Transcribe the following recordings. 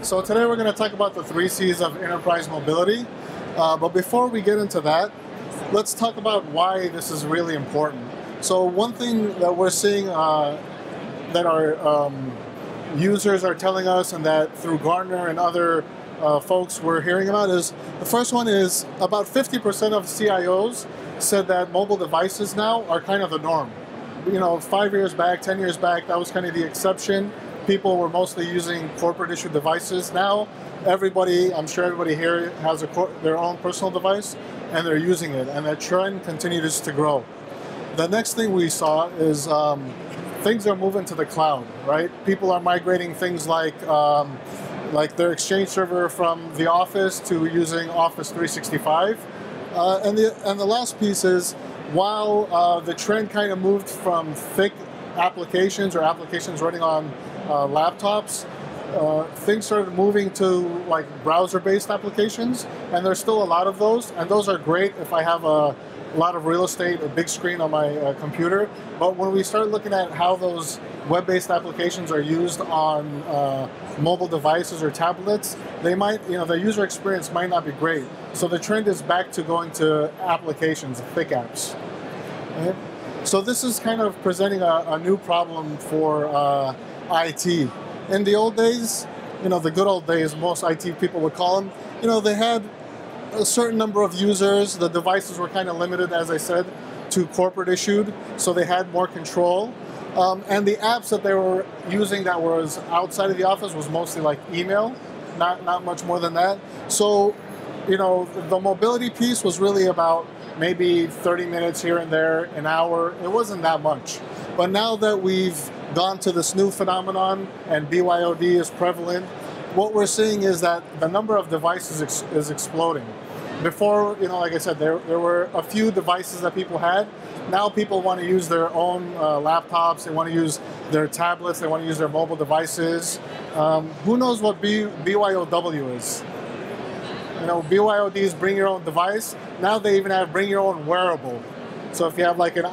So today we're going to talk about the 3 C's of enterprise mobility. But before we get into that, let's talk about why this is really important. So one thing that we're seeing that our users are telling us, and that through Gartner and other folks we're hearing about, is the first one is about 50% of CIOs said that mobile devices now are kind of the norm. 5 years back, 10 years back, that was kind of the exception. People were mostly using corporate issued devices. Now, I'm sure everybody here has their own personal device, and they're using it, and that trend continues to grow. The next thing we saw is things are moving to the cloud, right? People are migrating things like their Exchange server from the Office to using Office 365. And the last piece is, while the trend kind of moved from thick applications or applications running on laptops, things started moving to like browser-based applications, and there's still a lot of those, and those are great if I have a lot of real estate, a big screen on my computer. But when we start looking at how those web-based applications are used on mobile devices or tablets, they might, the user experience might not be great. So the trend is back to going to applications, thick apps. Right? So this is kind of presenting a new problem for IT. In the old days, the good old days, most IT people would call them, they had a certain number of users. The devices were kind of limited, as I said, to corporate issued, so they had more control. And the apps that they were using that was outside of the office was mostly like email, not much more than that. So, the mobility piece was really about maybe 30 minutes here and there, an hour. It wasn't that much. But now that we've gone to this new phenomenon and BYOD is prevalent, what we're seeing is that the number of devices is exploding. Before, like I said, there were a few devices that people had. Now people want to use their own laptops, they want to use their tablets, they want to use their mobile devices. Who knows what BYOW is? BYOD is bring your own device. Now they even have bring your own wearable. So if you have like an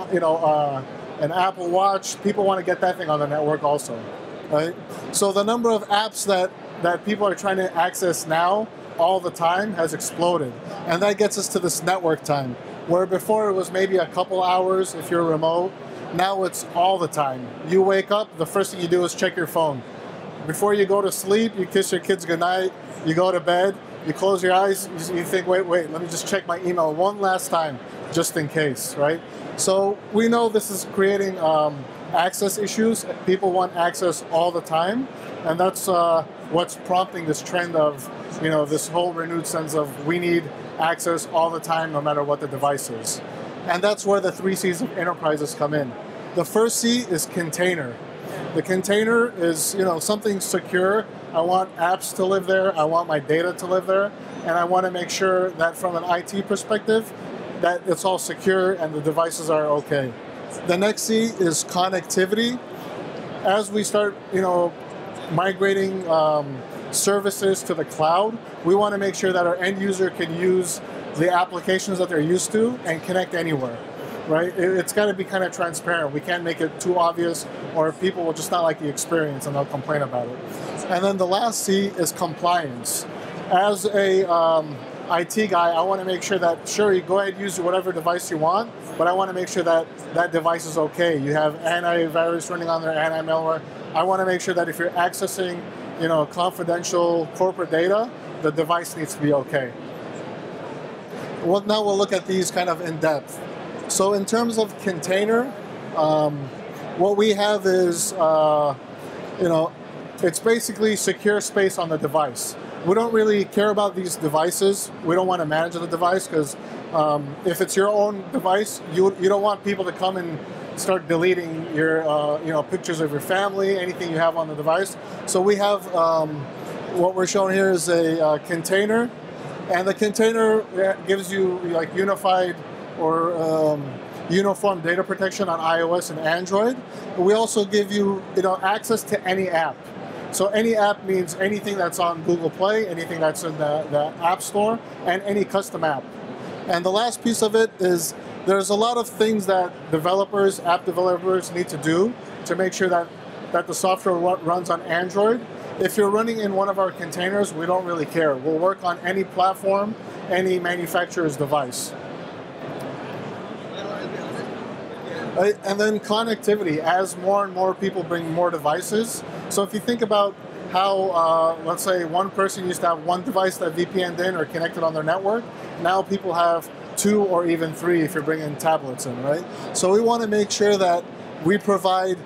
Apple Watch, people want to get that thing on the network also, right? So the number of apps that people are trying to access now all the time has exploded. And that gets us to this network time, where before it was maybe a couple hours if you're remote. Now it's all the time. You wake up, the first thing you do is check your phone. Before you go to sleep, you kiss your kids goodnight, you go to bed, you close your eyes, you think, wait, let me just check my email one last time, just in case, right? So we know this is creating access issues. People want access all the time, and that's what's prompting this trend of, this whole renewed sense of we need access all the time, no matter what the device is. And that's where the 3 C's of enterprises come in. The first C is container. The container is, something secure. I want apps to live there. I want my data to live there. And I want to make sure that from an IT perspective, that it's all secure and the devices are okay. The next C is connectivity. As we start, migrating services to the cloud, we want to make sure that our end user can use the applications that they're used to and connect anywhere, right? It's got to be kind of transparent. We can't make it too obvious, or people will just not like the experience and they'll complain about it. And then the last C is compliance. As a IT guy, I want to make sure that, sure, you go ahead and use whatever device you want, but I want to make sure that that device is okay. You have antivirus running on there, anti-malware. I want to make sure that if you're accessing, confidential corporate data, the device needs to be okay. Well, now we'll look at these kind of in depth. So in terms of container, what we have is, it's basically secure space on the device. We don't really care about these devices. We don't want to manage the device because if it's your own device, you don't want people to come and start deleting your pictures of your family, anything you have on the device. So we have what we're showing here is a container, and the container gives you like unified or uniform data protection on iOS and Android. But we also give you access to any app. So any app means anything that's on Google Play, anything that's in the App Store, and any custom app. And the last piece of it is there's a lot of things that app developers need to do to make sure that the software runs on Android. If you're running in one of our containers, we don't really care. We'll work on any platform, any manufacturer's device. Right? And then connectivity, as more and more people bring more devices. So if you think about how, let's say, one person used to have one device that VPN'd in or connected on their network, now people have 2 or even 3 if you're bringing tablets in, right? So we want to make sure that we provide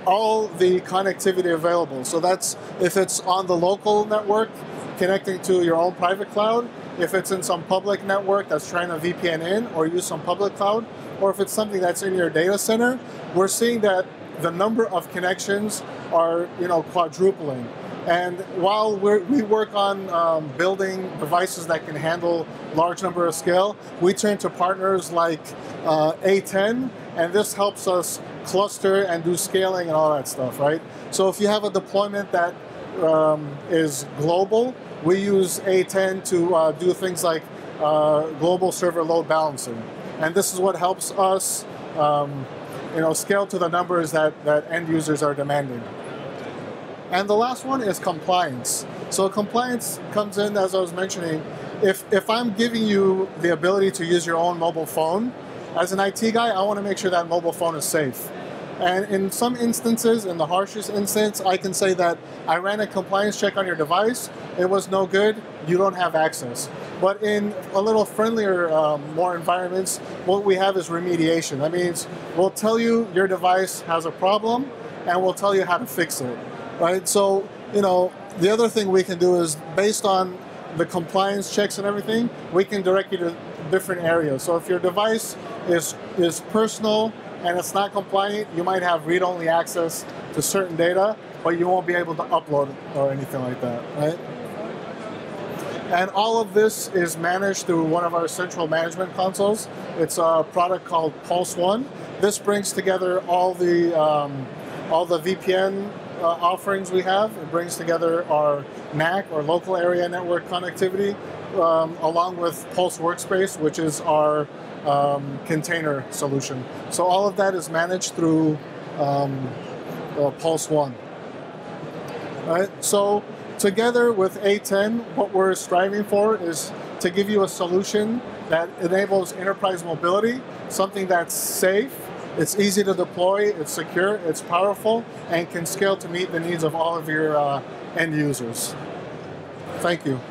all the connectivity available. So that's if it's on the local network, connecting to your own private cloud, if it's in some public network that's trying to VPN in or use some public cloud, or if it's something that's in your data center, we're seeing that the number of connections are, quadrupling. And while we work on building devices that can handle large number of scale, we turn to partners like A10, and this helps us cluster and do scaling and all that stuff, right? So if you have a deployment that is global, we use A10 to do things like global server load balancing. And this is what helps us scale to the numbers that end users are demanding. And the last one is compliance. So compliance comes in, as I was mentioning, if I'm giving you the ability to use your own mobile phone, as an IT guy, I want to make sure that mobile phone is safe. And in some instances, in the harshest instance, I can say that I ran a compliance check on your device, it was no good, you don't have access. But in a little friendlier, more environments, what we have is remediation. That means we'll tell you your device has a problem, and we'll tell you how to fix it, right? So, the other thing we can do is, based on the compliance checks and everything, we can direct you to different areas. So if your device is personal and it's not compliant, you might have read-only access to certain data, but you won't be able to upload it or anything like that, right? And all of this is managed through one of our central management consoles. It's a product called PulseOne. This brings together all the VPN offerings we have. It brings together our NAC, or local area network connectivity, along with Pulse Workspace, which is our container solution. So all of that is managed through PulseOne. Right? So together with A10, what we're striving for is to give you a solution that enables enterprise mobility, something that's safe, it's easy to deploy, it's secure, it's powerful, and can scale to meet the needs of all of your end users. Thank you.